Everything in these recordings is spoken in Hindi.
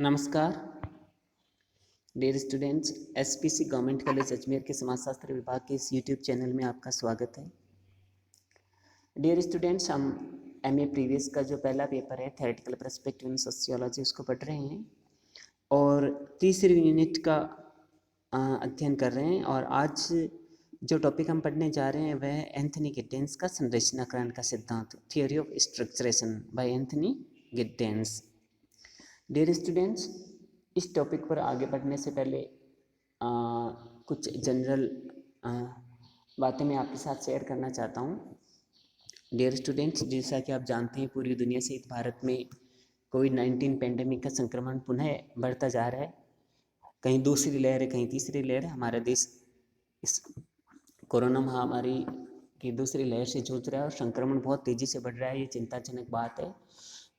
नमस्कार dear students. SPC government college Ajmer के समाजशास्त्र विभाग के इस यूट्यूब चैनल में आपका स्वागत है। डियर स्टूडेंट्स, हम एमए प्रीवियस का जो पहला पेपर है थ्योरेटिकल पर्सपेक्टिव इन सोशियोलॉजी उसको पढ़ रहे हैं और तीसरी यूनिट का अध्ययन कर रहे हैं। और आज जो टॉपिक हम पढ़ने जा रहे हैं वह एंथनी गिड्डेंस का संरचनाकरण का सिद्धांत, theory of structuration by Anthony Giddens. Dear students, इस टॉपिक पर आगे बढ़ने से पहले कुछ जनरल बातें मैं आपके साथ शेयर करना चाहता हूँ। डियर स्टूडेंट्स, जैसा कि आप जानते हैं पूरी दुनिया सहित भारत में कोविड-19 पेंडेमिक का संक्रमण पुनः बढ़ता जा रहा है। कहीं दूसरी लहर है, कहीं तीसरी लहर है। हमारा देश इस कोरोना महामारी की दूसरी लहर से जूझ रहा है और संक्रमण बहुत तेज़ी से बढ़ रहा है। ये चिंताजनक बात है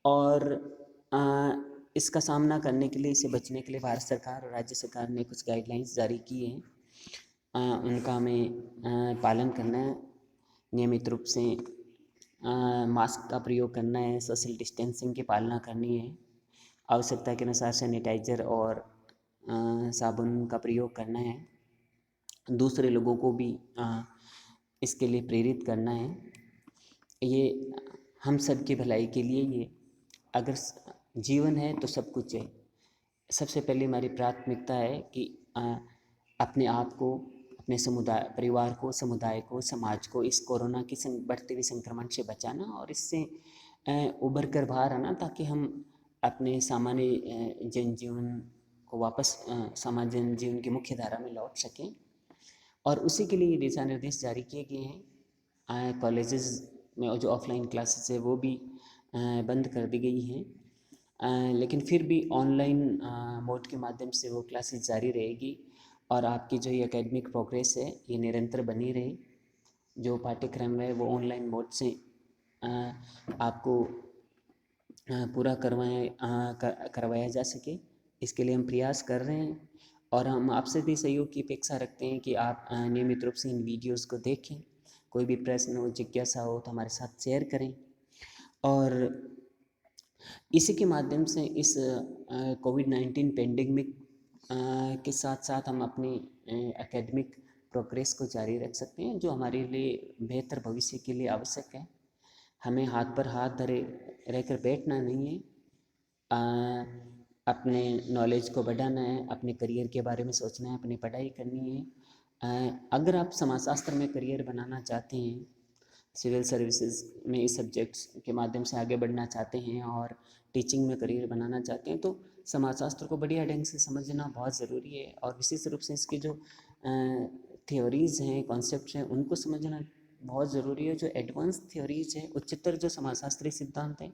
और इसका सामना करने के लिए, इसे बचने के लिए भारत सरकार और राज्य सरकार ने कुछ गाइडलाइंस जारी की हैं। उनका हमें पालन करना है। नियमित रूप से मास्क का प्रयोग करना है, सोशल डिस्टेंसिंग की पालना करनी है, आवश्यकता के अनुसार सैनिटाइज़र और साबुन का प्रयोग करना है, दूसरे लोगों को भी इसके लिए प्रेरित करना है। ये हम सब की भलाई के लिए, ये अगर जीवन है तो सब कुछ है। सबसे पहले हमारी प्राथमिकता है कि अपने आप को, अपने समुदाय, परिवार को, समुदाय को, समाज को इस कोरोना की बढ़ते हुए संक्रमण से बचाना और इससे उभर कर बाहर आना, ताकि हम अपने सामान्य जनजीवन को वापस सामान्य जनजीवन की मुख्य धारा में लौट सकें। और उसी के लिए दिशा निर्देश जारी किए गए हैं। कॉलेजेस में जो ऑफलाइन क्लासेस है वो भी बंद कर दी गई हैं, लेकिन फिर भी ऑनलाइन मोड के माध्यम से वो क्लासेस जारी रहेगी और आपकी जो ये एकेडमिक प्रोग्रेस है ये निरंतर बनी रहे। जो पाठ्यक्रम है वो ऑनलाइन मोड से आपको पूरा करवाया जा सके, इसके लिए हम प्रयास कर रहे हैं। और हम आपसे भी सहयोग की अपेक्षा रखते हैं कि आप नियमित रूप से इन वीडियोस को देखें। कोई भी प्रश्न हो, जिज्ञासा हो तो हमारे साथ शेयर करें। और इसी के माध्यम से इस कोविड-19 पेंडेमिक के साथ साथ हम अपनी एकेडमिक प्रोग्रेस को जारी रख सकते हैं, जो हमारे लिए बेहतर भविष्य के लिए आवश्यक है। हमें हाथ पर हाथ धरे रहकर बैठना नहीं है, अपने नॉलेज को बढ़ाना है, अपने करियर के बारे में सोचना है, अपनी पढ़ाई करनी है। अगर आप समाजशास्त्र में करियर बनाना चाहते हैं, सिविल सर्विसेज में इस सब्जेक्ट्स के माध्यम से आगे बढ़ना चाहते हैं और टीचिंग में करियर बनाना चाहते हैं, तो समाजशास्त्र को बढ़िया ढंग से समझना बहुत ज़रूरी है। और विशेष रूप से इसकी जो थ्योरीज़ हैं, कॉन्सेप्ट्स हैं, उनको समझना बहुत ज़रूरी है। जो एडवांस थ्योरीज़ हैं, उच्चतर जो समाजशास्त्रीय सिद्धांत हैं,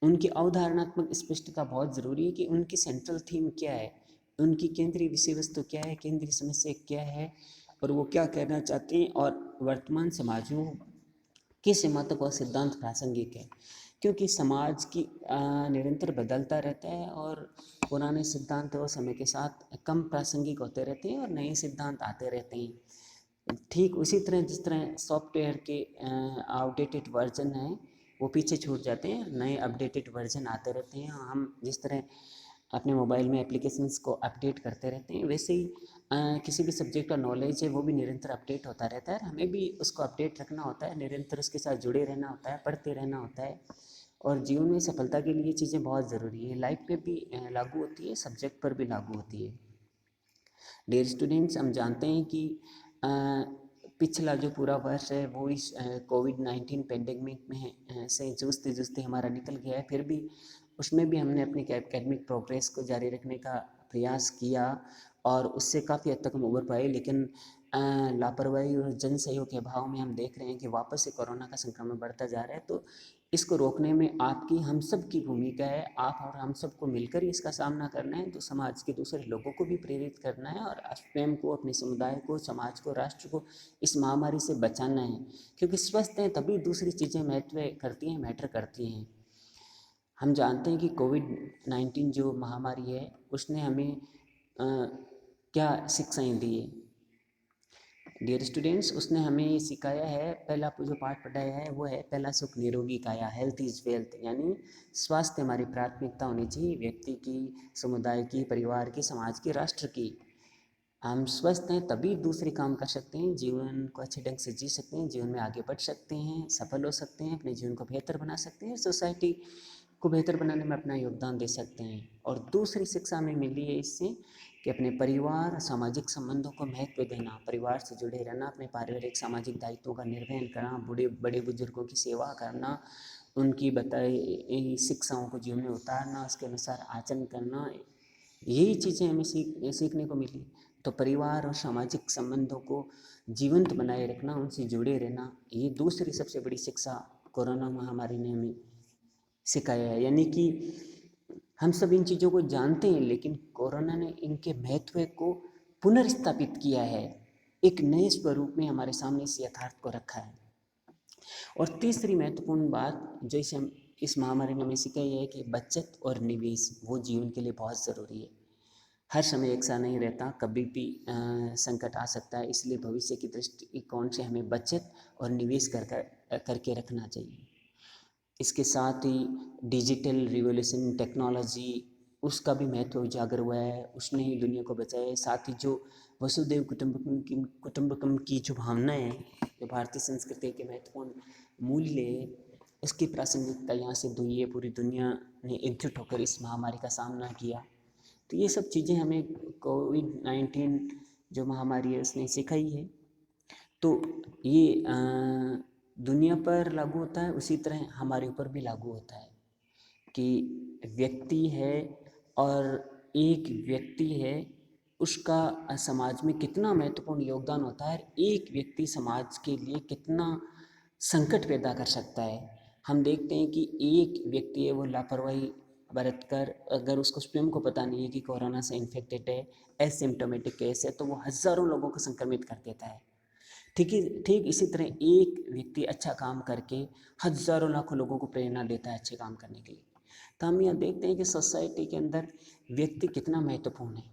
उनकी अवधारणात्मक स्पष्टता बहुत ज़रूरी है कि उनकी सेंट्रल थीम क्या है, उनकी केंद्रीय विषय वस्तु क्या है, केंद्रीय समस्या क्या है और वो क्या कहना चाहते हैं और वर्तमान समाजों किस महत्व सिद्धांत प्रासंगिक है। क्योंकि समाज की निरंतर बदलता रहता है और पुराने सिद्धांत वो समय के साथ कम प्रासंगिक होते रहते हैं और नए सिद्धांत आते रहते हैं। ठीक उसी तरह जिस तरह सॉफ्टवेयर के आउटडेटेड वर्जन हैं वो पीछे छूट जाते हैं, नए अपडेटेड वर्जन आते रहते हैं। हम जिस तरह अपने मोबाइल में एप्लीकेशंस को अपडेट करते रहते हैं, वैसे ही किसी भी सब्जेक्ट का नॉलेज है वो भी निरंतर अपडेट होता रहता है। हमें भी उसको अपडेट रखना होता है, निरंतर उसके साथ जुड़े रहना होता है, पढ़ते रहना होता है। और जीवन में सफलता के लिए चीज़ें बहुत ज़रूरी है, लाइफ पे भी लागू होती है, सब्जेक्ट पर भी लागू होती है। डियर स्टूडेंट्स, हम जानते हैं कि पिछला जो पूरा वर्ष है वो इस कोविड-19 पेंडेमिक में से जूझते जूझते हमारा निकल गया है। फिर भी उसमें भी हमने अपनी एकेडमिक प्रोग्रेस को जारी रखने का प्रयास किया और उससे काफ़ी हद तक हम उभर पाए। लेकिन लापरवाही और जन सहयोग के अभाव में हम देख रहे हैं कि वापस से कोरोना का संक्रमण बढ़ता जा रहा है। तो इसको रोकने में आपकी, हम सब की भूमिका है। आप और हम सबको मिलकर इसका सामना करना है, तो समाज के दूसरे लोगों को भी प्रेरित करना है और स्वयं को, अपने समुदाय को, समाज को, राष्ट्र को इस महामारी से बचाना है। क्योंकि स्वस्थ हैं तभी दूसरी चीज़ें महत्व करती हैं, मैटर करती हैं। हम जानते हैं कि कोविड-19 जो महामारी है उसने हमें क्या शिक्षाएं दी है। डियर स्टूडेंट्स, उसने हमें सिखाया है, पहला जो पाठ पढ़ाया है वो है पहला सुख निरोगी काया, हेल्थ इज वेल्थ, यानी स्वास्थ्य हमारी प्राथमिकता होनी चाहिए, व्यक्ति की, समुदाय की, परिवार की, समाज की, राष्ट्र की। हम स्वस्थ हैं तभी दूसरे काम कर सकते हैं, जीवन को अच्छे ढंग से जी सकते हैं, जीवन में आगे बढ़ सकते हैं, सफल हो सकते हैं, अपने जीवन को बेहतर बना सकते हैं, सोसाइटी को बेहतर बनाने में अपना योगदान दे सकते हैं। और दूसरी शिक्षा हमें मिली है इससे कि अपने परिवार, सामाजिक संबंधों को महत्व देना, परिवार से जुड़े रहना, अपने पारिवारिक सामाजिक दायित्वों का निर्वहन करना, बड़े बुजुर्गों की सेवा करना, उनकी बताई शिक्षाओं को जीवन में उतारना, उसके अनुसार आचरण करना, यही चीज़ें हमें सीखने को मिली। तो परिवार और सामाजिक संबंधों को जीवंत बनाए रखना, उनसे जुड़े रहना, ये दूसरी सबसे बड़ी शिक्षा कोरोना महामारी ने हमें सिखाया है। यानी कि हम सब इन चीज़ों को जानते हैं, लेकिन कोरोना ने इनके महत्व को पुनर्स्थापित किया है, एक नए स्वरूप में हमारे सामने इस यथार्थ को रखा है। और तीसरी महत्वपूर्ण बात जो इस महामारी ने हमें सिखाई है कि बचत और निवेश वो जीवन के लिए बहुत ज़रूरी है। हर समय एक सा नहीं रहता, कभी भी संकट आ सकता है, इसलिए भविष्य की दृष्टिकोण से हमें बचत और निवेश करके रखना चाहिए। इसके साथ ही डिजिटल रिवोल्यूशन, टेक्नोलॉजी, उसका भी महत्व उजागर हुआ है, उसने ही दुनिया को बचाया है। साथ ही जो वसुदेव कुटुंबकम की जो भावना है, जो भारतीय संस्कृति के महत्वपूर्ण मूल्य है, उसकी प्रासंगिकता यहाँ से हुई है। पूरी दुनिया ने एकजुट होकर इस महामारी का सामना किया। तो ये सब चीज़ें हमें कोविड-19 जो महामारी है उसने सिखाई है। तो ये दुनिया पर लागू होता है, उसी तरह हमारे ऊपर भी लागू होता है कि व्यक्ति है, और एक व्यक्ति है, उसका समाज में कितना महत्वपूर्ण योगदान होता है, एक व्यक्ति समाज के लिए कितना संकट पैदा कर सकता है। हम देखते हैं कि एक व्यक्ति है, वो लापरवाही बरत कर, अगर उसको स्वयं को पता नहीं है कि कोरोना से इन्फेक्टेड है, एसिम्प्टोमेटिक केस है, तो वो हज़ारों लोगों को संक्रमित कर देता है। ठीक इसी तरह एक व्यक्ति अच्छा काम करके हज़ारों लाखों लोगों को प्रेरणा देता है अच्छे काम करने के लिए। तो हम यहाँ देखते हैं कि सोसाइटी के अंदर व्यक्ति कितना महत्वपूर्ण है।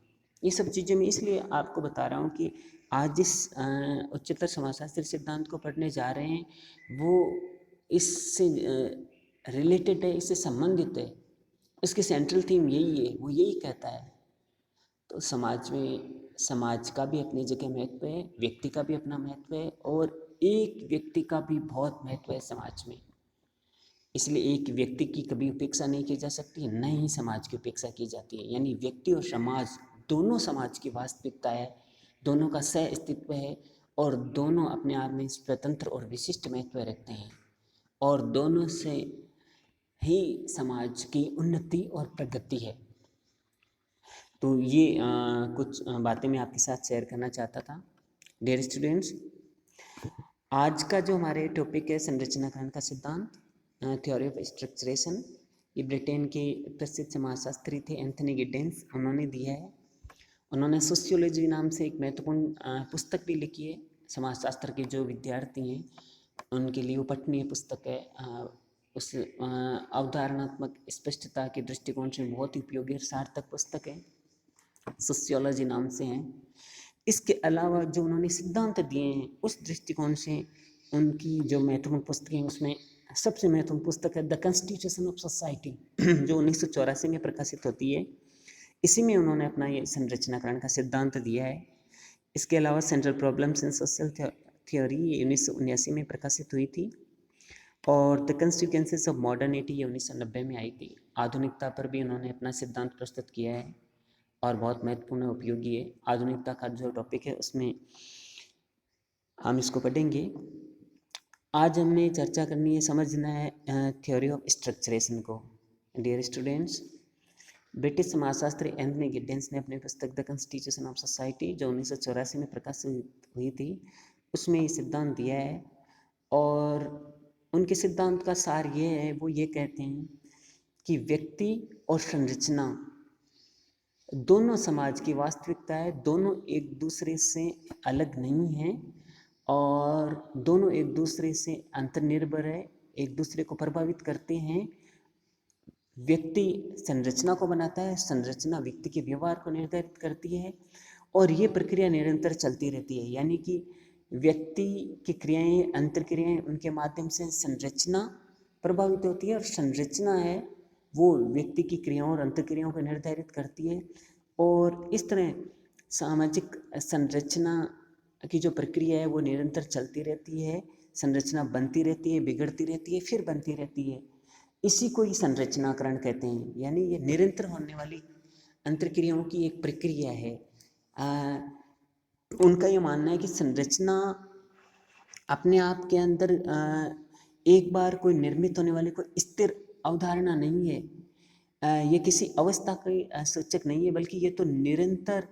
ये सब चीज़ें मैं इसलिए आपको बता रहा हूँ कि आज जिस उच्चतर समाजशास्त्री सिद्धांत को पढ़ने जा रहे हैं, वो इससे रिलेटेड है, इससे संबंधित है। इसकी सेंट्रल थीम यही है, वो यही कहता है। तो समाज में समाज का भी अपनी जगह महत्व है, व्यक्ति का भी अपना महत्व है, और एक व्यक्ति का भी बहुत महत्व है समाज में। इसलिए एक व्यक्ति की कभी उपेक्षा नहीं की जा सकती, न ही समाज की उपेक्षा की जाती है। यानी व्यक्ति और समाज दोनों समाज की वास्तविकता है, दोनों का सह अस्तित्व है, और दोनों अपने आप में स्वतंत्र और विशिष्ट महत्व रखते हैं, और दोनों से ही समाज की उन्नति और प्रगति है। तो ये कुछ बातें मैं आपके साथ शेयर करना चाहता था। डियर स्टूडेंट्स, आज का जो हमारे टॉपिक है संरचनाकरण का सिद्धांत, थ्योरी ऑफ स्ट्रक्चरेशन, ये ब्रिटेन के प्रसिद्ध समाजशास्त्री थे एंथनी गिडेंस, उन्होंने दिया है। उन्होंने सोशियोलॉजी नाम से एक महत्वपूर्ण पुस्तक भी लिखी है। समाजशास्त्र के जो विद्यार्थी हैं उनके लिए वो पठनीय पुस्तक है। उस अवधारणात्मक स्पष्टता के दृष्टिकोण से बहुत ही उपयोगी और सार्थक पुस्तक है, सोशियोलॉजी नाम से है। इसके अलावा जो उन्होंने सिद्धांत दिए हैं, उस दृष्टिकोण से उनकी जो महत्वपूर्ण पुस्तकें हैं, उसमें सबसे महत्वपूर्ण पुस्तक है द कॉन्स्टिट्यूशन ऑफ सोसाइटी, जो 1984 में प्रकाशित होती है। इसी में उन्होंने अपना ये संरचनाकरण का सिद्धांत दिया है। इसके अलावा central problems in social theory 1979 में प्रकाशित हुई थी, और द कंसिक्वेंसेस ऑफ मॉडर्निटी ये 1990 में आई थी। आधुनिकता पर भी उन्होंने अपना सिद्धांत प्रस्तुत किया है, और बहुत महत्वपूर्ण और उपयोगी है। आधुनिकता का जो टॉपिक है उसमें हम इसको पढ़ेंगे। आज हमने चर्चा करनी है, समझना है थ्योरी ऑफ स्ट्रक्चरेशन को। डियर स्टूडेंट्स, ब्रिटिश समाजशास्त्री एंथनी गिडेंस ने अपनी पुस्तक द कॉन्स्टिट्यूशन ऑफ सोसाइटी जो 1984 में प्रकाशित हुई थी, उसमें ये सिद्धांत दिया है। और उनके सिद्धांत का सार ये है, वो ये कहते हैं कि व्यक्ति और संरचना दोनों समाज की वास्तविकता है, दोनों एक दूसरे से अलग नहीं हैं, और दोनों एक दूसरे से अंतर्निर्भर है, एक दूसरे को प्रभावित करते हैं। व्यक्ति संरचना को बनाता है, संरचना व्यक्ति के व्यवहार को निर्धारित करती है, और ये प्रक्रिया निरंतर चलती रहती है। यानी कि व्यक्ति की क्रियाएं, अंतर्क्रियाएं, उनके माध्यम से संरचना प्रभावित होती है, और संरचना है वो व्यक्ति की क्रियाओं और अंतर्क्रियाओं को निर्धारित करती है। और इस तरह सामाजिक संरचना की जो प्रक्रिया है वो निरंतर चलती रहती है। संरचना बनती रहती है, बिगड़ती रहती है, फिर बनती रहती है। इसी को ही संरचनाकरण कहते हैं, यानी ये निरंतर होने वाली अंतर्क्रियाओं की एक प्रक्रिया है। उनका ये मानना है कि संरचना अपने आप के अंदर एक बार कोई निर्मित होने वाली कोई स्थिर अवधारणा नहीं है। ये किसी अवस्था का सूचक नहीं है, बल्कि ये तो निरंतर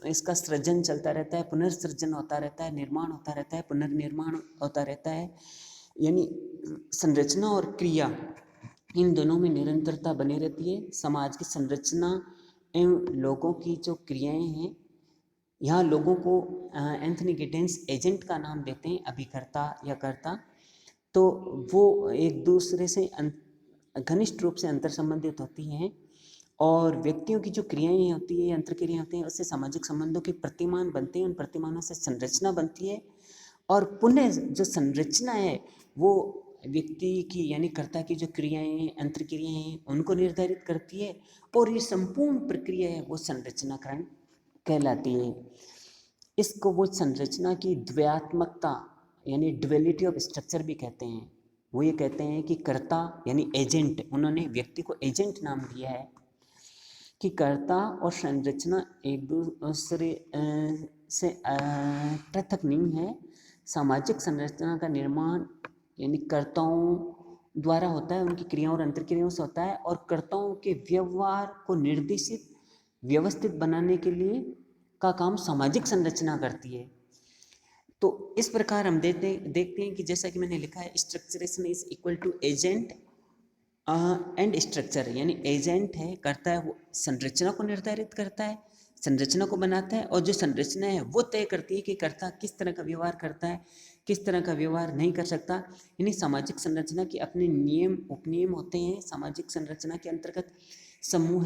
इसका सृजन चलता रहता है, पुनर्सृजन होता रहता है, निर्माण होता रहता है, पुनर्निर्माण होता रहता है। यानी संरचना और क्रिया, इन दोनों में निरंतरता बनी रहती है। समाज की संरचना एवं लोगों की जो क्रियाएं हैं, यहाँ लोगों को एंथनी गिडेंस एजेंट का नाम देते हैं, अभिकर्ता या कर्ता। तो वो एक दूसरे से घनिष्ठ रूप से अंतर संबंधित होती हैं, और व्यक्तियों की जो क्रियाएं होती है, अंतर्क्रियाएं होती हैं, उससे सामाजिक संबंधों के प्रतिमान बनते हैं, उन प्रतिमानों से संरचना बनती है, और पुनः जो संरचना है वो व्यक्ति की यानी कर्ता की जो क्रियाएं, अंतर्क्रियाएं हैं, उनको निर्धारित करती है, और ये संपूर्ण प्रक्रिया है वो संरचनाकरण कहलाती है। इसको वो संरचना की द्वयात्मकता यानी ड्युअलिटी ऑफ स्ट्रक्चर भी कहते हैं। वो ये कहते हैं कि कर्ता यानी एजेंट, उन्होंने व्यक्ति को एजेंट नाम दिया है, कि कर्ता और संरचना एक दूसरे से पृथक नहीं है। सामाजिक संरचना का निर्माण यानी कर्ताओं द्वारा होता है, उनकी क्रियाओं और अंतर्क्रियाओं से होता है, और कर्ताओं के व्यवहार को निर्देशित व्यवस्थित बनाने के लिए का काम सामाजिक संरचना करती है। तो इस प्रकार हम देखते हैं कि जैसा कि मैंने लिखा है, structuration is equal to agent and structure, यानी एजेंट है, करता है, वो संरचना को निर्धारित करता है, संरचना को बनाता है, और जो संरचना है वो तय करती है कि कर्ता किस तरह का व्यवहार करता है, किस तरह का व्यवहार नहीं कर सकता। यानी सामाजिक संरचना के अपने नियम उपनियम होते हैं। सामाजिक संरचना के अंतर्गत समूह,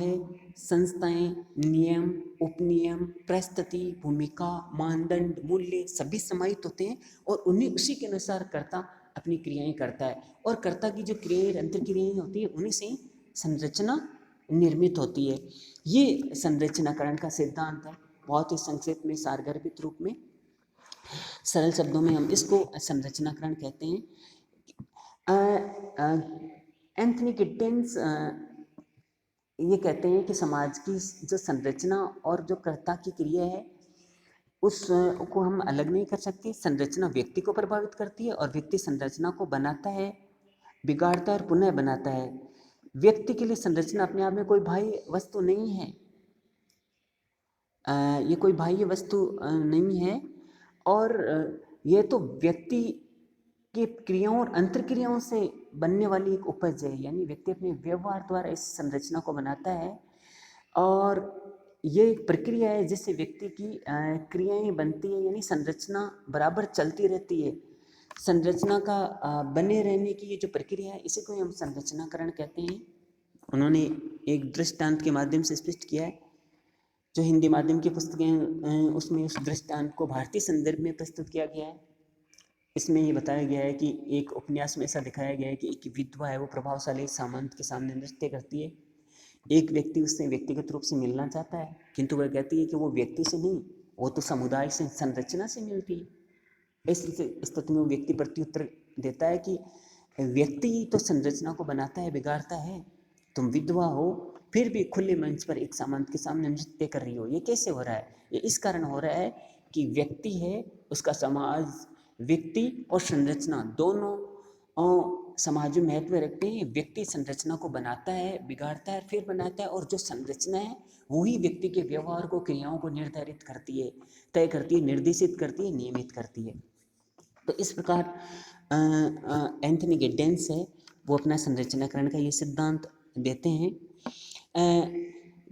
संस्थाएं, नियम, उपनियम, परिस्थिति, भूमिका, मानदंड, मूल्य सभी समाहित होते हैं, और उसी के अनुसार कर्ता अपनी क्रियाएं करता है, और कर्ता की जो क्रियाएं, अंतर्क्रियाएं होती है, उन्हीं से संरचना निर्मित होती है। ये संरचनाकरण का सिद्धांत है। बहुत ही संक्षेप में, सारगर्भित रूप में, सरल शब्दों में हम इसको संरचनाकरण कहते हैं। एंथनी गिडेंस ये कहते हैं कि समाज की जो संरचना और जो कर्ता की क्रिया है उसको हम अलग नहीं कर सकते। संरचना व्यक्ति को प्रभावित करती है, और व्यक्ति संरचना को बनाता है, बिगाड़ता है और पुनः बनाता है। व्यक्ति के लिए संरचना अपने आप में कोई बाह्य वस्तु नहीं है। ये कोई बाह्य वस्तु नहीं है, और ये तो व्यक्ति की क्रियाओं और अंतर्क्रियाओं से बनने वाली एक उपज है। यानी व्यक्ति अपने व्यवहार द्वारा इस संरचना को बनाता है, और ये एक प्रक्रिया है जिससे व्यक्ति की क्रियाएं बनती है, यानी संरचना बराबर चलती रहती है। संरचना का बने रहने की ये जो प्रक्रिया है, इसी को हम संरचनाकरण कहते हैं। उन्होंने एक दृष्टांत के माध्यम से स्पष्ट किया है। जो हिंदी माध्यम की पुस्तकें उसमें उस दृष्टांत को भारतीय संदर्भ में प्रस्तुत किया गया है। इसमें ये बताया गया है कि एक उपन्यास में ऐसा दिखाया गया है कि एक विधवा है, वो प्रभावशाली सामंत के सामने नृत्य करती है। एक व्यक्ति उससे व्यक्तिगत रूप से मिलना चाहता है, किंतु वह कहती है कि वो व्यक्ति से नहीं, वो तो समुदाय से, संरचना से मिलती है। इस स्थिति में वो व्यक्ति प्रत्युत्तर देता है कि व्यक्ति तो संरचना को बनाता है, बिगाड़ता है, तुम विधवा हो फिर भी खुले मंच पर एक सामंत के सामने नृत्य कर रही हो। ये कैसे हो रहा है? ये इस कारण हो रहा है कि व्यक्ति है, उसका समाज, व्यक्ति और संरचना दोनों समाज में महत्व रखते हैं। व्यक्ति संरचना को बनाता है, बिगाड़ता है, फिर बनाता है, और जो संरचना है वही व्यक्ति के व्यवहार को, क्रियाओं को निर्धारित करती है, तय करती है, निर्देशित करती है, नियमित करती है। तो इस प्रकार एंथनी गिडेंस है, वो अपना संरचनाकरण का ये सिद्धांत देते हैं।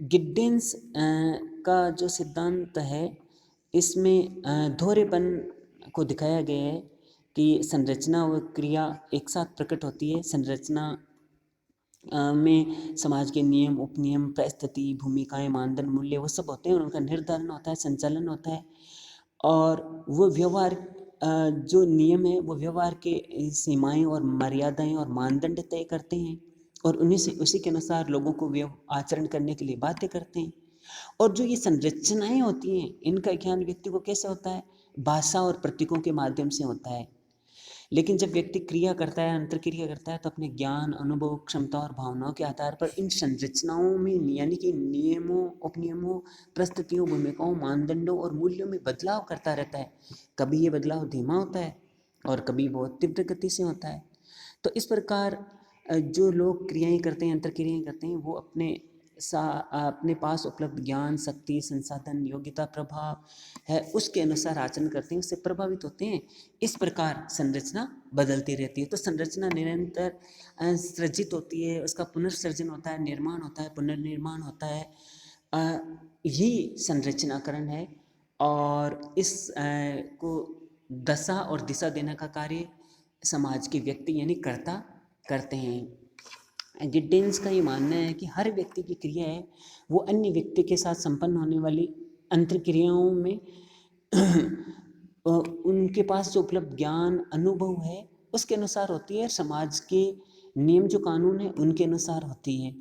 गिडेंस का जो सिद्धांत है, इसमें दोहरेपन को दिखाया गया है कि संरचना व क्रिया एक साथ प्रकट होती है। संरचना में समाज के नियम, उपनियम, परिस्थिति, भूमिकाएं, मानदंड, मूल्य वो सब होते हैं, उनका निर्धारण होता है, संचालन होता है, और वो व्यवहार जो नियम है वो व्यवहार के सीमाएं और मर्यादाएं और मानदंड तय करते हैं और उन्हीं से उसी के अनुसार लोगों को आचरण करने के लिए बाध्य करते हैं। और जो ये संरचनाएं होती हैं इनका ज्ञान व्यक्ति को कैसे होता है? भाषा और प्रतीकों के माध्यम से होता है। लेकिन जब व्यक्ति क्रिया करता है, अंतर्क्रिया करता है, तो अपने ज्ञान, अनुभव, क्षमता और भावनाओं के आधार पर इन संरचनाओं में यानी कि नियमों, उपनियमों, परिस्थितियों, भूमिकाओं, मानदंडों और मूल्यों में बदलाव करता रहता है। कभी ये बदलाव धीमा होता है और कभी बहुत तीव्र गति से होता है। तो इस प्रकार जो लोग क्रियाएं करते हैं, अंतर्क्रियाएं करते हैं, वो अपने पास उपलब्ध ज्ञान, शक्ति, संसाधन, योग्यता, प्रभाव है उसके अनुसार आचरण करते हैं, उससे प्रभावित होते हैं। इस प्रकार संरचना बदलती रहती है। तो संरचना निरंतर सृजित होती है, उसका पुनर्सृजन होता है, निर्माण होता है, पुनर्निर्माण होता है। यही संरचनाकरण है और इस को दशा और दिशा देने का कार्य समाज के व्यक्ति यानी कर्ता करते हैं। गिड्डेंस का ये मानना है कि हर व्यक्ति की क्रिया है वो अन्य व्यक्ति के साथ संपन्न होने वाली अंतर्क्रियाओं में उनके पास जो उपलब्ध ज्ञान, अनुभव है उसके अनुसार होती है। समाज के नियम जो कानून है उनके अनुसार होती है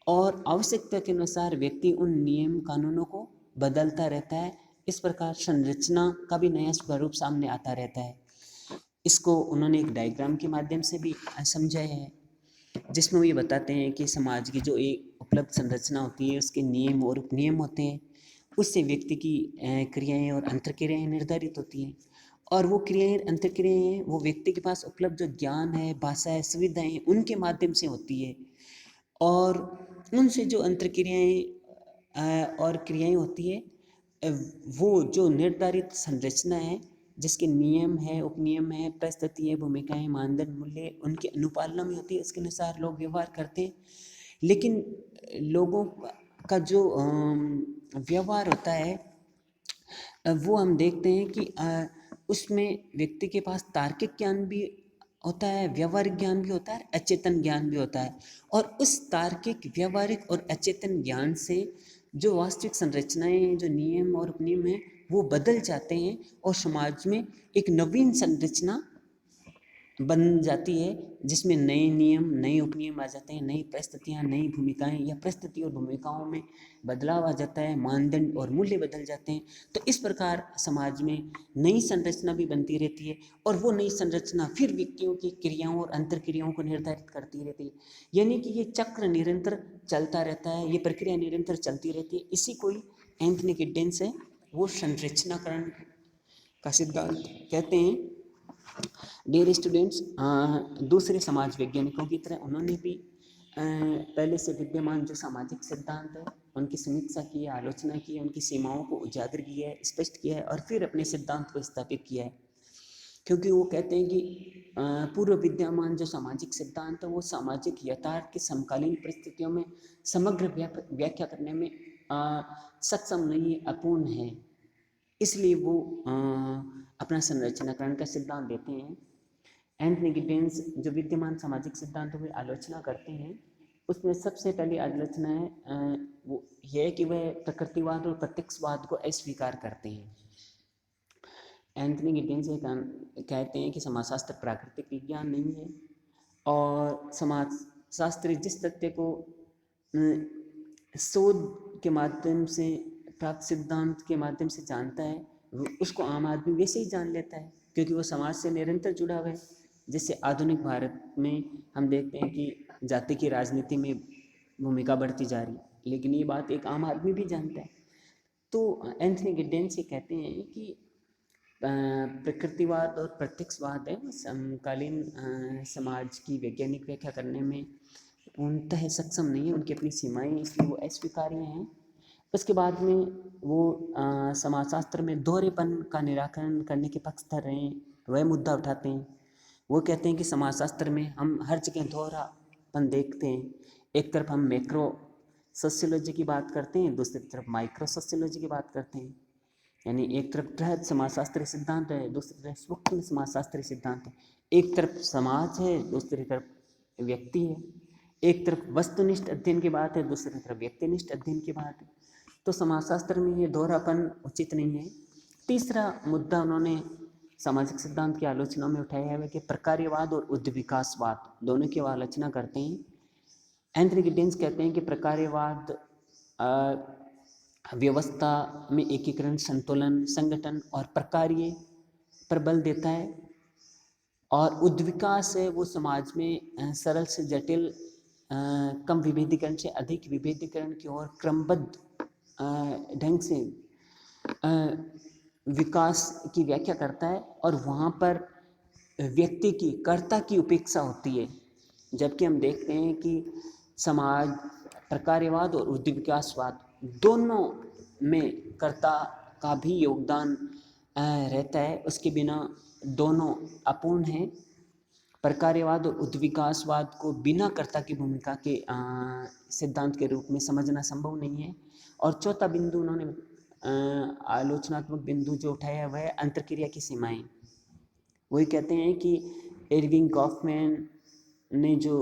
और आवश्यकता के अनुसार व्यक्ति उन नियम कानूनों को बदलता रहता है। इस प्रकार संरचना का भी नया स्वरूप सामने आता रहता है। इसको उन्होंने एक डायग्राम के माध्यम से भी समझाया है, जिसमें वो ये बताते हैं कि समाज की जो एक उपलब्ध संरचना होती है उसके नियम और उपनियम होते हैं, उससे व्यक्ति की क्रियाएं और अंतर्क्रियाएं निर्धारित होती हैं और वो क्रियाएं अंतर्क्रियाएं हैं वो व्यक्ति के पास उपलब्ध जो ज्ञान है, भाषा है, सुविधाएं उनके माध्यम से होती है और उनसे जो अंतर्क्रियाएं और क्रियाएं होती है वो जो निर्धारित संरचना है जिसके नियम है, उपनियम है, परिस्थिति है, भूमिकाएं, मानदंड, मूल्य उनके अनुपालना में होती है, उसके अनुसार लोग व्यवहार करते हैं। लेकिन लोगों का जो व्यवहार होता है वो हम देखते हैं कि उसमें व्यक्ति के पास तार्किक ज्ञान भी होता है, व्यवहारिक ज्ञान भी होता है, अचेतन ज्ञान भी होता है और उस तार्किक, व्यवहारिक और अचेतन ज्ञान से जो वास्तविक संरचनाएं, जो नियम और उपनियम हैं वो बदल जाते हैं और समाज में एक नवीन संरचना बन जाती है जिसमें नए नियम, नए उपनियम आ जाते हैं, नई परिस्थितियाँ, नई भूमिकाएं या परिस्थिति और भूमिकाओं में बदलाव आ जाता है, मानदंड और मूल्य बदल जाते हैं। तो इस प्रकार समाज में नई संरचना भी बनती रहती है और वो नई संरचना फिर व्यक्तियों की क्रियाओं और अंतर्क्रियाओं को निर्धारित करती रहती है। यानी कि ये चक्र निरंतर चलता रहता है, ये प्रक्रिया निरंतर चलती रहती है। इसी को एंथनी गिड्डेंस है वो संरचनाकरण का सिद्धांत कहते हैं। डियर स्टूडेंट्स, दूसरे समाज वैज्ञानिकों की तरह उन्होंने भी पहले से विद्यमान जो सामाजिक सिद्धांत है उनकी समीक्षा की है, आलोचना की है, उनकी सीमाओं को उजागर किया है, स्पष्ट किया है और फिर अपने सिद्धांत को स्थापित किया है। क्योंकि वो कहते हैं कि पूर्व विद्यमान जो सामाजिक सिद्धांत है वो सामाजिक यथार्थ के समकालीन परिस्थितियों में समग्र व्याख्या करने में सक्षम नहीं, अपूर्ण है। इसलिए वो अपना संरचनाकरण का सिद्धांत देते हैं। एंथनी गिड्डेंस जो विद्यमान सामाजिक सिद्धांतों की आलोचना करते हैं उसमें सबसे पहली आलोचना है वो ये है कि वह प्रकृतिवाद और प्रत्यक्षवाद को अस्वीकार करते हैं। एंथनी गिड्डेंस ये कहते हैं कि समाजशास्त्र प्राकृतिक विज्ञान नहीं है और समाजशास्त्री जिस तथ्य को शोध के माध्यम से, प्राप्त सिद्धांत के माध्यम से जानता है उसको आम आदमी वैसे ही जान लेता है क्योंकि वो समाज से निरंतर जुड़ा हुआ है। जैसे आधुनिक भारत में हम देखते हैं कि जाति की राजनीति में भूमिका बढ़ती जा रही है, लेकिन ये बात एक आम आदमी भी जानता है। तो एंथनी गिड्डेंस ये कहते हैं कि प्रकृतिवाद और प्रत्यक्षवाद है समकालीन समाज की वैज्ञानिक व्याख्या करने में पूर्णतः सक्षम नहीं है, उनकी अपनी सीमाएं, इसलिए वो अस्वीकार्य हैं। उसके बाद में वो समाजशास्त्र में दोहरेपन का निराकरण करने के पक्षधर रहे हैं, वह मुद्दा उठाते हैं। वो कहते हैं कि समाजशास्त्र में हम हर जगह दोहरापन देखते हैं। एक तरफ हम मैक्रो सोशियोलॉजी की बात करते हैं, दूसरी तरफ माइक्रो सोशियोलॉजी की बात करते हैं। यानी एक तरफ बृहद समाजशास्त्री सिद्धांत है, दूसरी तरफ सूक्ष्म समाजशास्त्री सिद्धांत है। एक तरफ समाज है, दूसरी तरफ व्यक्ति है। एक तरफ वस्तुनिष्ठ अध्ययन की बात है, दूसरी तरफ व्यक्तिनिष्ठ अध्ययन की बात है। तो समाजशास्त्र में ये दोहरापन उचित नहीं है। तीसरा मुद्दा उन्होंने सामाजिक सिद्धांत की आलोचना में उठाया है कि प्रकार्यवाद और उद्विकासवाद दोनों की आलोचना करते हैं। एंथनी गिड्डेंस कहते हैं कि प्रकार्यवाद व्यवस्था में एकीकरण, संतुलन, संगठन और प्रकार्य पर बल देता है, और उद्विकास है वो समाज में सरल से जटिल, कम विभेदीकरण से अधिक विभेदीकरण की ओर क्रमबद्ध ढंग से विकास की व्याख्या करता है, और वहाँ पर व्यक्ति की, कर्ता की उपेक्षा होती है। जबकि हम देखते हैं कि समाज प्रकार्यवाद और उद्विकासवाद दोनों में कर्ता का भी योगदान रहता है, उसके बिना दोनों अपूर्ण हैं। प्रकार्यवाद और उद्विकासवाद को बिना कर्ता की भूमिका के सिद्धांत के रूप में समझना संभव नहीं है। और चौथा बिंदु उन्होंने आलोचनात्मक बिंदु जो उठाया है वह है अंतरक्रिया की सीमाएं। वही कहते हैं कि एर्विंग गॉफमैन ने जो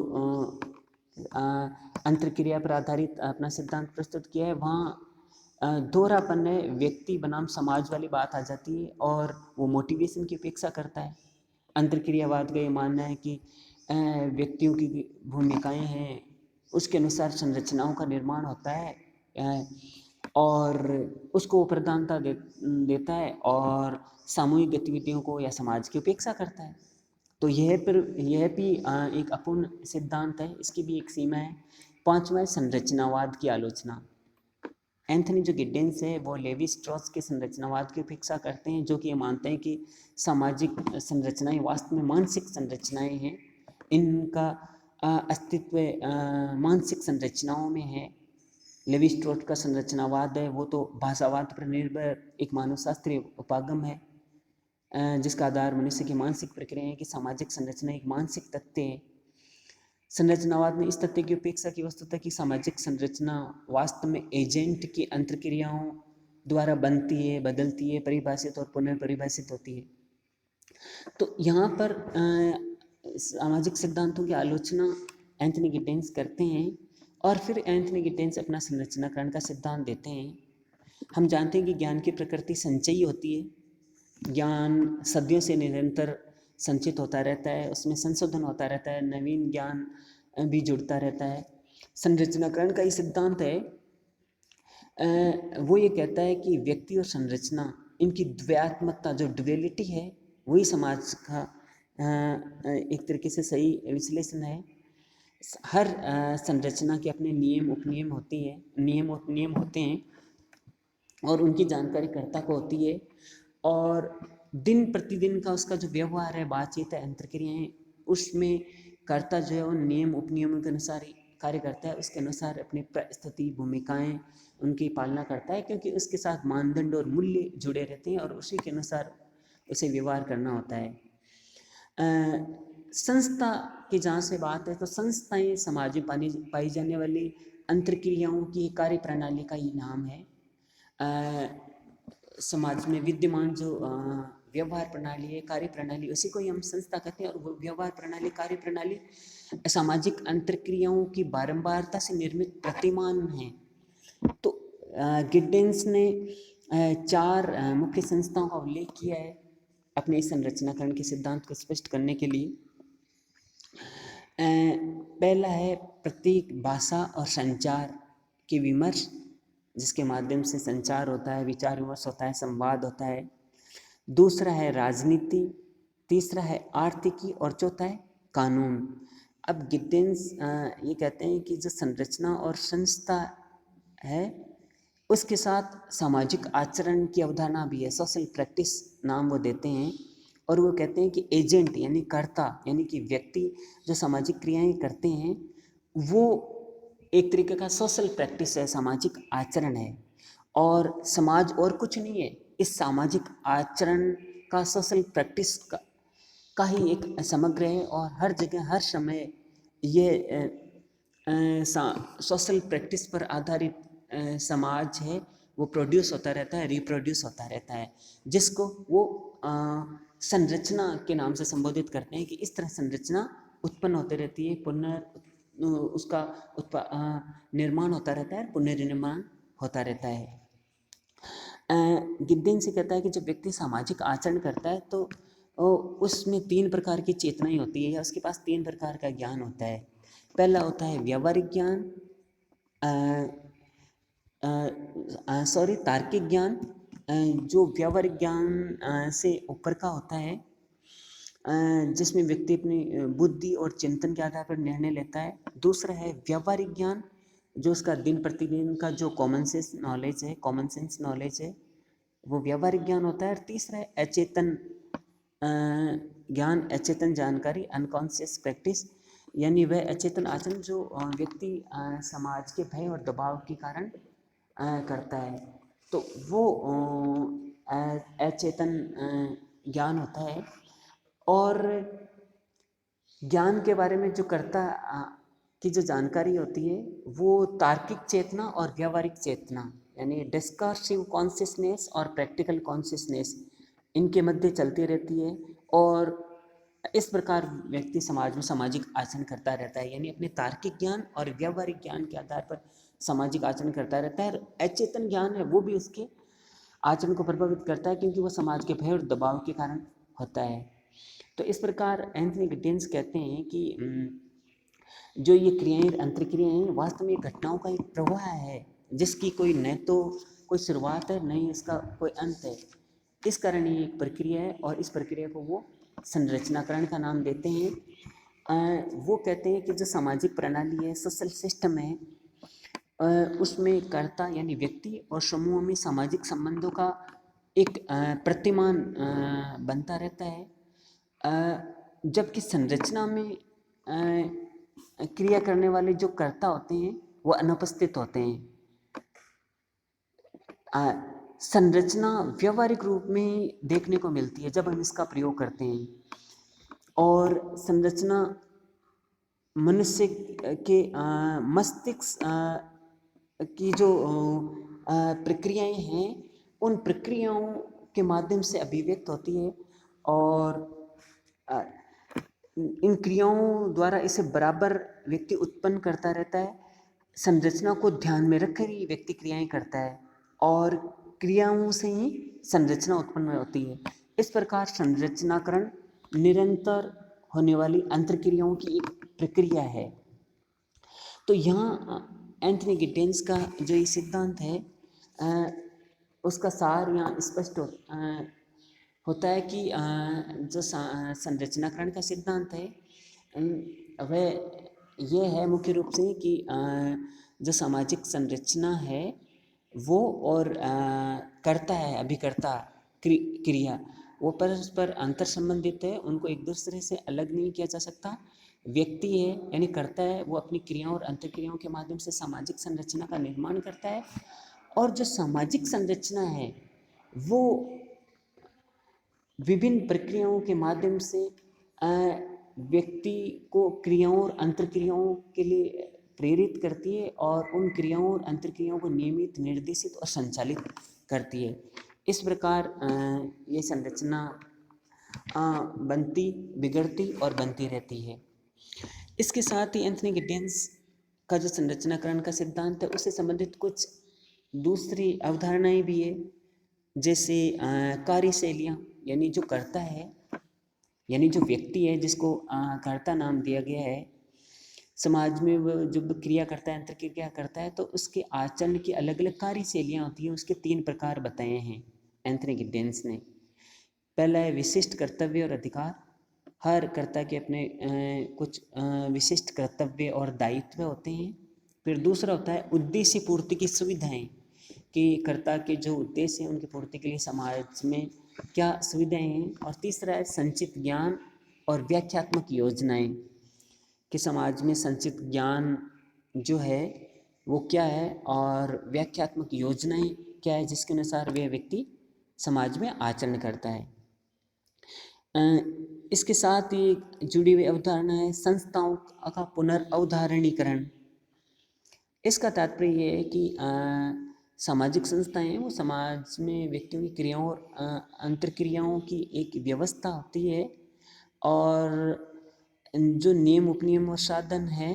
अंतरक्रिया पर आधारित अपना सिद्धांत प्रस्तुत किया है, वहाँ दोहरापन है, व्यक्ति बनाम समाज वाली बात आ जाती है, और वो मोटिवेशन की उपेक्षा करता है। अंतरक्रियावाद का ये मानना है कि व्यक्तियों की भूमिकाएं हैं, उसके अनुसार संरचनाओं का निर्माण होता है और उसको प्रधानता देता है, और सामूहिक गतिविधियों को या समाज की उपेक्षा करता है। तो यह भी एक अपूर्ण सिद्धांत है, इसकी भी एक सीमा है। पांचवा है संरचनावाद की आलोचना। एंथनी जो गिड्डेंस है वो लेवी स्ट्रॉस के संरचनावाद की उपेक्षा करते हैं, जो कि ये मानते हैं कि सामाजिक संरचनाएं वास्तव में मानसिक संरचनाएं हैं, इनका अस्तित्व मानसिक संरचनाओं में है। लेवी स्ट्रॉस का संरचनावाद है वो तो भाषावाद पर निर्भर एक मानवशास्त्रीय उपागम है, जिसका आधार मनुष्य की मानसिक प्रक्रिया है कि सामाजिक संरचना एक मानसिक तथ्य है। संरचनावाद ने इस तथ्य की उपेक्षा की वस्तुतः कि सामाजिक संरचना वास्तव में एजेंट की अंतर्क्रियाओं द्वारा बनती है, बदलती है, परिभाषित और पुनर्परिभाषित होती है। तो यहाँ पर सामाजिक सिद्धांतों की आलोचना एंथनी गिड्डेंस करते हैं, और फिर एंथनी गिड्डेंस अपना संरचनाकरण का सिद्धांत देते हैं। हम जानते हैं कि ज्ञान की प्रकृति संचयी होती है, ज्ञान सदियों से निरंतर संचित होता रहता है, उसमें संशोधन होता रहता है, नवीन ज्ञान भी जुड़ता रहता है। संरचनाकरण का ये सिद्धांत है, वो ये कहता है कि व्यक्ति और संरचना, इनकी द्वैत्मकता, जो ड्युअलिटी है, वही समाज का एक तरीके से सही विश्लेषण है। हर संरचना के अपने नियम उपनियम होती है, नियम उपनियम होते हैं, और उनकी जानकारी कर्ता को होती है, और दिन प्रतिदिन का उसका जो व्यवहार है, बातचीत है, अंतर्क्रियाएं, उसमें कर्ता जो है उन नियम उपनियमों के अनुसार कार्य करता है, उसके अनुसार अपनी परिस्थिति, भूमिकाएं, उनकी पालना करता है, क्योंकि उसके साथ मानदंड और मूल्य जुड़े रहते हैं, और उसी के अनुसार उसे व्यवहार करना होता है। संस्था की जहाँ से बात है, तो संस्थाएं समाज में पाई जाने वाली अंतर्क्रियाओं की कार्य प्रणाली का ही नाम है। समाज में विद्यमान जो व्यवहार प्रणाली है, कार्य प्रणाली, उसी को ही हम संस्था कहते हैं। और वो व्यवहार प्रणाली, कार्य प्रणाली सामाजिक अंतर्क्रियाओं की बारंबारता से निर्मित प्रतिमान है। तो गिड्डेंस ने 4 मुख्य संस्थाओं का उल्लेख किया है अपने इस संरचनाकरण के सिद्धांत को स्पष्ट करने के लिए। पहला है प्रतीक, भाषा और संचार के विमर्श, जिसके माध्यम से संचार होता है, विचार विमर्श होता है, संवाद होता है। दूसरा है राजनीति, तीसरा है आर्थिकी, और चौथा है कानून। अब गिड्डेंस ये कहते हैं कि जो संरचना और संस्था है, उसके साथ सामाजिक आचरण की अवधारणा भी है, सोशल प्रैक्टिस नाम वो देते हैं। और वो कहते हैं कि एजेंट यानी कर्ता, यानी कि व्यक्ति जो सामाजिक क्रियाएं करते हैं, वो एक तरीके का सोशल प्रैक्टिस है, सामाजिक आचरण है, और समाज और कुछ नहीं है, इस सामाजिक आचरण का, सोशल प्रैक्टिस का ही एक समग्र है। और हर जगह हर समय ये सोशल प्रैक्टिस पर आधारित समाज है, वो प्रोड्यूस होता रहता है, रिप्रोड्यूस होता रहता है, जिसको वो संरचना के नाम से संबोधित करते हैं कि इस तरह संरचना उत्पन्न होती रहती है, उसका निर्माण होता रहता है, पुनर्निर्माण होता रहता है। गिड्डेंस से कहता है कि जब व्यक्ति सामाजिक आचरण करता है, तो उसमें 3 प्रकार की चेतनाएँ होती है या उसके पास 3 प्रकार का ज्ञान होता है। पहला होता है व्यावहारिक ज्ञान, तार्किक ज्ञान, जो व्यावहारिक ज्ञान से ऊपर का होता है, जिसमें व्यक्ति अपनी बुद्धि और चिंतन के आधार पर निर्णय लेता है। दूसरा है व्यावहारिक ज्ञान, जो उसका दिन प्रतिदिन का जो कॉमन सेंस नॉलेज है, वो व्यावहारिक ज्ञान होता है। और तीसरा है अचेतन ज्ञान, अचेतन जानकारी, अनकॉन्शियस प्रैक्टिस, यानी वह अचेतन आचरण जो व्यक्ति समाज के भय और दबाव के कारण करता है, तो वो अचेतन ज्ञान होता है। और ज्ञान के बारे में जो कर्ता की जो जानकारी होती है, वो तार्किक चेतना और व्यावहारिक चेतना, यानी डिस्कर्सिव कॉन्शियसनेस और प्रैक्टिकल कॉन्शियसनेस, इनके मध्य चलती रहती है। और इस प्रकार व्यक्ति समाज में सामाजिक आचरण करता रहता है, यानी अपने तार्किक ज्ञान और व्यावहारिक ज्ञान के आधार पर सामाजिक आचरण करता रहता है। अचेतन ज्ञान है वो भी उसके आचरण को प्रभावित करता है, क्योंकि वह समाज के भय और दबाव के कारण होता है। तो इस प्रकार एंथनी गिडेंस कहते हैं कि जो ये क्रियाएं, अंतर्क्रियाएं हैं, वास्तव में घटनाओं का एक प्रवाह है, जिसकी कोई न तो कोई शुरुआत है, न ही इसका कोई अंत है। इस कारण ये एक प्रक्रिया है, और इस प्रक्रिया को वो संरचनाकरण का नाम देते हैं। वो कहते हैं कि जो सामाजिक प्रणाली है, सोशल सिस्टम है, उसमें कर्ता यानी व्यक्ति और समूह में सामाजिक संबंधों का एक प्रतिमान बनता रहता है, जबकि संरचना में क्रिया करने वाले जो कर्ता होते हैं वो अनुपस्थित होते हैं। संरचना व्यवहारिक रूप में देखने को मिलती है जब हम इसका प्रयोग करते हैं, और संरचना मनुष्य के मस्तिष्क की जो प्रक्रियाएं हैं, उन प्रक्रियाओं के माध्यम से अभिव्यक्त होती है, और इन क्रियाओं द्वारा इसे बराबर व्यक्ति उत्पन्न करता रहता है। संरचना को ध्यान में रखकर ही व्यक्ति क्रियाएं करता है, और क्रियाओं से ही संरचना उत्पन्न होती है। इस प्रकार संरचनाकरण निरंतर होने वाली अंतर्क्रियाओं की एक प्रक्रिया है। तो यहाँ एंथनी गिडेंस का जो ये सिद्धांत है, उसका सार यहाँ स्पष्ट होता है कि जो संरचनाकरण का सिद्धांत है, वह यह है मुख्य रूप से कि जो सामाजिक संरचना है वो, और कर्ता है, अभिकर्ता क्रिया, वो परस्पर अंतर संबंधित है, उनको एक दूसरे से अलग नहीं किया जा सकता। व्यक्ति है यानी कर्ता है, वो अपनी क्रियाओं और अंतर्क्रियाओं के माध्यम से सामाजिक संरचना का निर्माण करता है, और जो सामाजिक संरचना है वो विभिन्न प्रक्रियाओं के माध्यम से व्यक्ति को क्रियाओं और अंतर्क्रियाओं के लिए प्रेरित करती है, और उन क्रियाओं और अंतर्क्रियाओं को नियमित, निर्देशित और संचालित करती है। इस प्रकार ये संरचना बनती, बिगड़ती और बनती रहती है। इसके साथ ही एंथनी गिडेंस का जो संरचनाकरण का सिद्धांत है, उससे संबंधित कुछ दूसरी अवधारणाएं भी है, जैसे कार्यशैलियाँ, यानी जो कर्ता है, यानी जो व्यक्ति है जिसको कर्ता नाम दिया गया है, समाज में वो जब क्रिया करता है, अंतर्क्रिया करता है, तो उसके आचरण की अलग अलग कार्यशैलियाँ होती हैं। उसके 3 प्रकार बताए हैं एंथनी गिडेंस ने। पहला है विशिष्ट कर्तव्य और अधिकार, हर कर्ता के अपने कुछ विशिष्ट कर्तव्य और दायित्व होते हैं। फिर दूसरा होता है उद्देश्य पूर्ति की सुविधाएं, कि कर्ता के जो उद्देश्य हैं उनकी पूर्ति के लिए समाज में क्या सुविधाएं हैं। और तीसरा है संचित ज्ञान और व्याख्यात्मक योजनाएं, कि समाज में संचित ज्ञान जो है वो क्या है, और व्याख्यात्मक योजनाएं क्या है, जिसके अनुसार वह व्यक्ति समाज में आचरण करता है। इसके साथ ही जुड़ी हुई अवधारणा है संस्थाओं का पुनर्अवधारणीकरण। इसका तात्पर्य ये है कि सामाजिक संस्थाएं हैं, वो समाज में व्यक्तियों की क्रियाओं और अंतर्क्रियाओं की एक व्यवस्था होती है, और जो नियम, उपनियम और साधन है,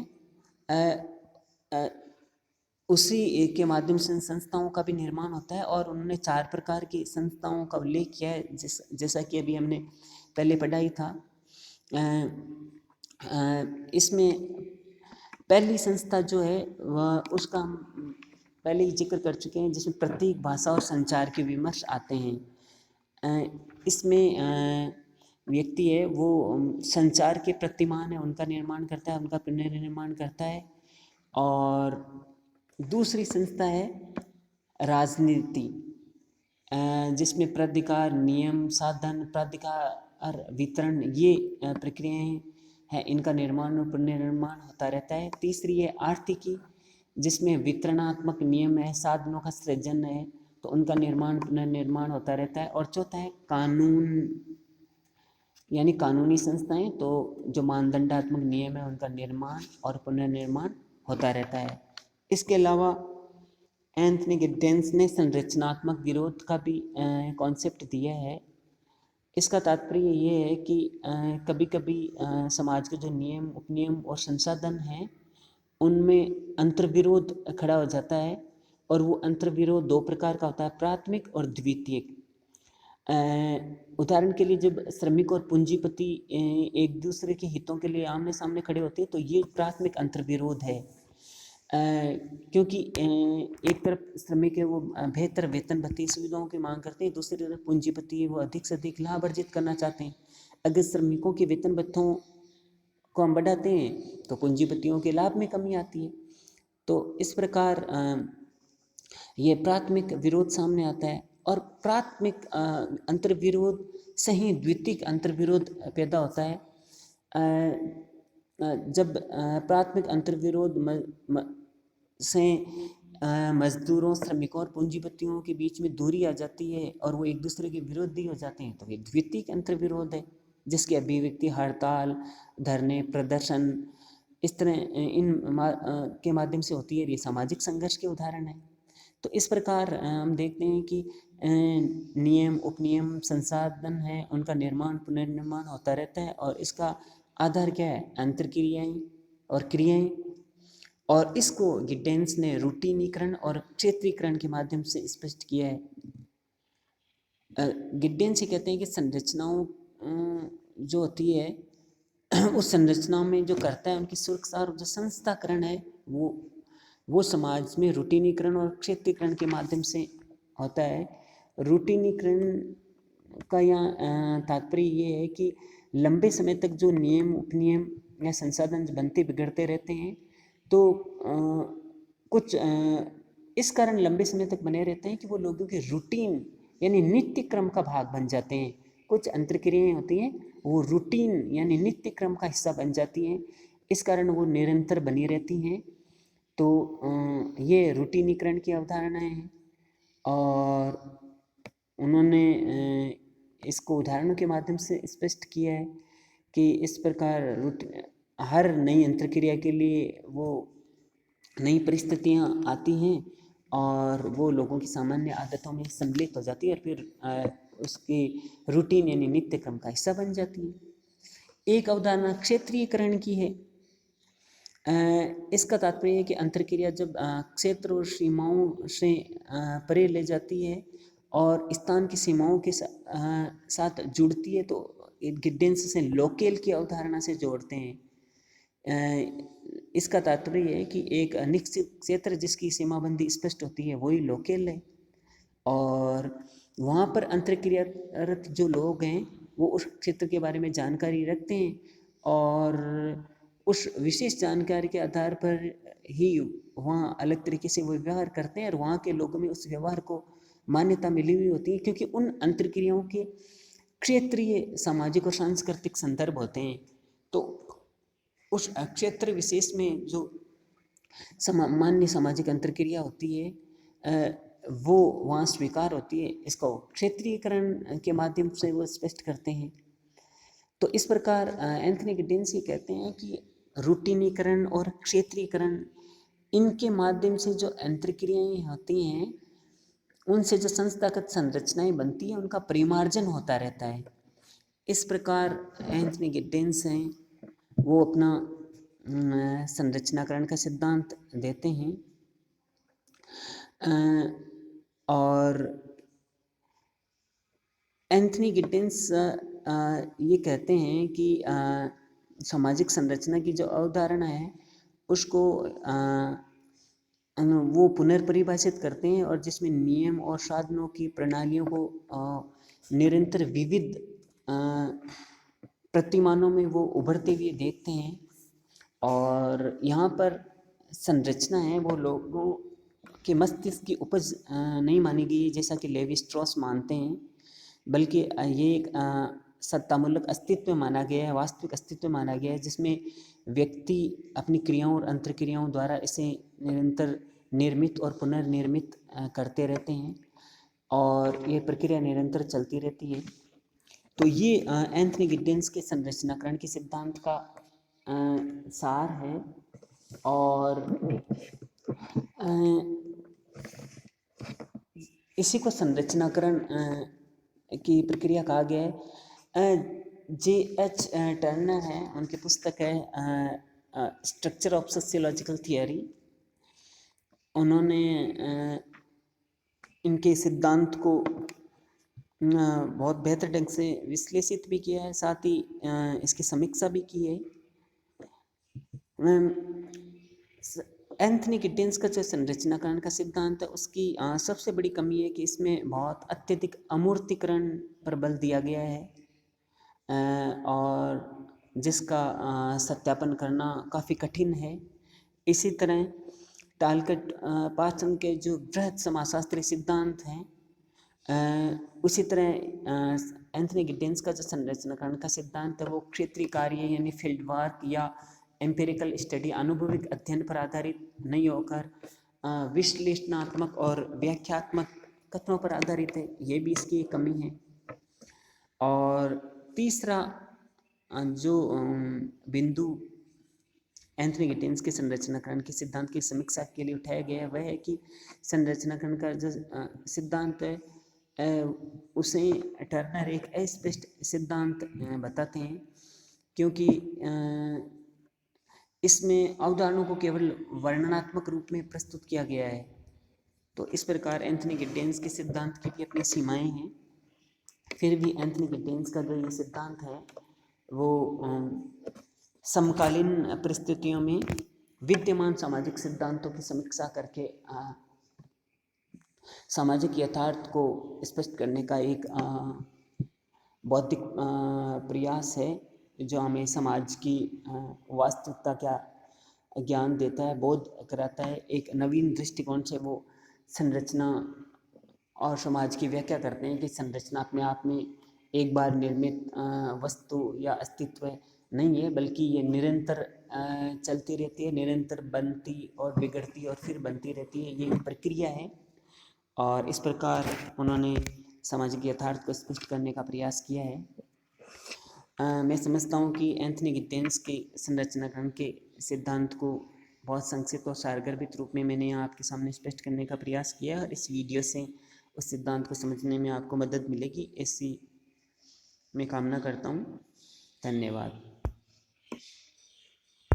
उसी के माध्यम से संस्थाओं का भी निर्माण होता है। और उन्होंने 4 प्रकार की संस्थाओं का उल्लेख किया है, जैसा कि अभी हमने पहले पढ़ा ही था। इसमें पहली संस्था जो है वह उसका हम पहले ही जिक्र कर चुके हैं, जिसमें प्रतीक, भाषा और संचार के विमर्श आते हैं। इसमें व्यक्ति है वो संचार के प्रतिमान है, उनका निर्माण करता है, उनका पुनर्निर्माण करता है। और दूसरी संस्था है राजनीति, जिसमें प्राधिकार, नियम, साधन, प्राधिकार, वितरण, ये प्रक्रियाएं हैं, इनका निर्माण और पुनर्निर्माण होता रहता है। तीसरी है आर्थिकी, जिसमें वितरणात्मक नियम है, साधनों का सृजन है, तो उनका निर्माण पुनर्निर्माण होता रहता है। और चौथा है कानून, यानी कानूनी संस्थाएं, तो जो मानदंडात्मक नियम है उनका निर्माण और पुनर्निर्माण होता रहता है। इसके अलावा एंथनी गिड्डेंस ने संरचनात्मक विरोध का भी कॉन्सेप्ट दिया है। इसका तात्पर्य ये है कि कभी कभी समाज के जो नियम, उपनियम और संसाधन हैं उनमें अंतर्विरोध खड़ा हो जाता है, और वो अंतर्विरोध दो प्रकार का होता है, प्राथमिक और द्वितीयक। उदाहरण के लिए जब श्रमिक और पूंजीपति एक दूसरे के हितों के लिए आमने सामने खड़े होते हैं तो ये प्राथमिक अंतर्विरोध है, क्योंकि एक तरफ श्रमिक है वो बेहतर वेतन भत्ते सुविधाओं की मांग करते हैं, दूसरी तरफ पूंजीपति है वो अधिक से अधिक लाभ अर्जित करना चाहते हैं। अगर श्रमिकों के वेतन भत्तों को हम बढ़ाते हैं तो पूंजीपतियों के लाभ में कमी आती है। तो इस प्रकार ये प्राथमिक विरोध सामने आता है, और प्राथमिक अंतर्विरोध से ही द्वितीयक अंतर्विरोध पैदा होता है। जब प्राथमिक अंतर्विरोध से मजदूरों, श्रमिकों और पूंजीपतियों के बीच में दूरी आ जाती है और वो एक दूसरे के विरोधी हो जाते हैं, तो ये द्वितीयक अंतर्विरोध है, जिसकी अभिव्यक्ति हड़ताल, धरने, प्रदर्शन, इस तरह के माध्यम से होती है। ये सामाजिक संघर्ष के उदाहरण है। तो इस प्रकार हम देखते हैं कि नियम, उपनियम, संसाधन है, उनका निर्माण पुनर्निर्माण होता रहता है, और इसका आधार क्या है? अंतर्क्रियाएं और क्रियाएं। और इसको गिड्डेंस ने रूटीनीकरण और क्षेत्रीकरण के माध्यम से स्पष्ट किया है। गिड्डेंस ये कहते हैं कि संरचनाओं जो होती है उस संरचनाओं में जो करता है उनकी सुरक्षा और जो संस्थाकरण है वो समाज में रूटीनीकरण और क्षेत्रीकरण के माध्यम से होता है। रूटीनीकरण का यहाँ तात्पर्य ये है कि लंबे समय तक जो नियम, उपनियम या संसाधन बनते बिगड़ते रहते हैं, तो कुछ इस कारण लंबे समय तक बने रहते हैं कि वो लोगों के रूटीन यानी नित्य क्रम का भाग बन जाते हैं। कुछ अंतर्क्रियाएं होती हैं वो रूटीन यानी नित्य क्रम का हिस्सा बन जाती हैं, इस कारण वो निरंतर बनी रहती हैं। तो ये रूटीनीकरण की अवधारणाएं हैं, और उन्होंने इसको उदाहरणों के माध्यम से स्पष्ट किया है कि इस प्रकार हर नई अंतर्क्रिया के लिए वो नई परिस्थितियां आती हैं और वो लोगों की सामान्य आदतों में सम्मिलित हो जाती है और फिर उसकी रूटीन यानी नित्य क्रम का हिस्सा बन जाती है। एक अवधारणा क्षेत्रीयकरण की है। इसका तात्पर्य है कि अंतर्क्रिया जब क्षेत्र और सीमाओं से परे ले जाती है और स्थान की सीमाओं के साथ जुड़ती है, तो गिड्डेंस से लोकेल की अवधारणा से जोड़ते हैं। इसका तात्पर्य है कि एक निश्चित क्षेत्र जिसकी सीमाबंदी स्पष्ट होती है वही लोकेल है, और वहाँ पर अंतर्क्रियारत जो लोग हैं वो उस क्षेत्र के बारे में जानकारी रखते हैं और उस विशेष जानकारी के आधार पर ही वहाँ अलग तरीके से वो व्यवहार करते हैं, और वहाँ के लोगों में उस व्यवहार को मान्यता मिली हुई होती है, क्योंकि उन अंतर्क्रियाओं के क्षेत्रीय, सामाजिक और सांस्कृतिक संदर्भ होते हैं। तो उस क्षेत्र विशेष में जो मान्य सामाजिक अंतर्क्रिया होती है वो वहाँ स्वीकार होती है। इसको क्षेत्रीयकरण के माध्यम से वो स्पष्ट करते हैं। तो इस प्रकार एंथनी गिड्डेंस ये कहते हैं कि रूटीनीकरण और क्षेत्रीयकरण, इनके माध्यम से जो अंतर्क्रियाएं होती हैं उनसे जो संस्थागत संरचनाएं बनती हैं उनका परिमार्जन होता रहता है। इस प्रकार एंथनी गिड्डेंस हैं वो अपना संरचनाकरण का सिद्धांत देते हैं। और एंथनी गिड्डेंस ये कहते हैं कि सामाजिक संरचना की जो अवधारणा है उसको वो पुनर्परिभाषित करते हैं, और जिसमें नियम और साधनों की प्रणालियों को निरंतर विविध प्रतिमानों में वो उभरते हुए देखते हैं। और यहाँ पर संरचना है वो लोगों के मस्तिष्क की उपज नहीं मानी गई जैसा कि लेवी स्ट्रॉस मानते हैं, बल्कि ये एक सत्तामूलक अस्तित्व माना गया है, वास्तविक अस्तित्व माना गया है, जिसमें व्यक्ति अपनी क्रियाओं और अंतर्क्रियाओं द्वारा इसे निरंतर निर्मित और पुनर्निर्मित करते रहते हैं, और ये प्रक्रिया निरंतर चलती रहती है। तो ये एंथनी गिड्डेंस के संरचनाकरण के सिद्धांत का सार है। और इसी को संरचनाकरण की प्रक्रिया कहा गया है। J.H. टर्नर है, उनकी पुस्तक है स्ट्रक्चर ऑफ सोशियोलॉजिकल थियरी। उन्होंने इनके सिद्धांत को बहुत बेहतर ढंग से विश्लेषित भी किया है, साथ ही इसकी समीक्षा भी की है। एंथनी गिड्डेंस का जो संरचनाकरण का सिद्धांत है उसकी सबसे बड़ी कमी है कि इसमें बहुत अत्यधिक अमूर्तीकरण पर बल दिया गया है, और जिसका सत्यापन करना काफ़ी कठिन है। इसी तरह टालकट पाचन के जो बृहद समाजशास्त्री सिद्धांत हैं, उसी तरह एंथनी गिड्डेंस का जो संरचनाकरण का सिद्धांत है वो क्षेत्रीय कार्य यानी फील्ड वर्क या एम्पिरिकल स्टडी अनुभविक अध्ययन पर आधारित नहीं होकर विश्लेषणात्मक और व्याख्यात्मक कथनों पर आधारित है। ये भी इसकी एक कमी है। और तीसरा जो बिंदु एंथनी गिड्डेंस के संरचनाकरण के सिद्धांत की समीक्षा के लिए उठाया गया है वह है कि संरचनाकरण का जो सिद्धांत है उसे टर्नर एक अस्पष्ट सिद्धांत बताते हैं, क्योंकि इसमें अवधारणाओं को केवल वर्णनात्मक रूप में प्रस्तुत किया गया है। तो इस प्रकार एंथनी गिड्डेंस के सिद्धांत की भी अपनी सीमाएं हैं। फिर भी एंथनी गिड्डेंस का जो ये सिद्धांत है वो समकालीन परिस्थितियों में विद्यमान सामाजिक सिद्धांतों की समीक्षा करके सामाजिक यथार्थ को स्पष्ट करने का एक बौद्धिक प्रयास है, जो हमें समाज की वास्तविकता का ज्ञान देता है, बोध कराता है। एक नवीन दृष्टिकोण से वो संरचना और समाज की व्याख्या करते हैं कि संरचना अपने आप में एक बार निर्मित वस्तु या अस्तित्व नहीं है, बल्कि ये निरंतर चलती रहती है, निरंतर बनती और बिगड़ती और फिर बनती रहती है, ये प्रक्रिया है। और इस प्रकार उन्होंने सामाजिक यथार्थ को स्पष्ट करने का प्रयास किया है। मैं समझता हूँ कि एंथनी गिड्डेंस के संरचनाकरण के सिद्धांत को बहुत संक्षिप्त और सारगर्भित रूप में मैंने यहाँ आपके सामने स्पष्ट करने का प्रयास किया, और इस वीडियो से उस सिद्धांत को समझने में आपको मदद मिलेगी, ऐसी मैं कामना करता हूँ। धन्यवाद।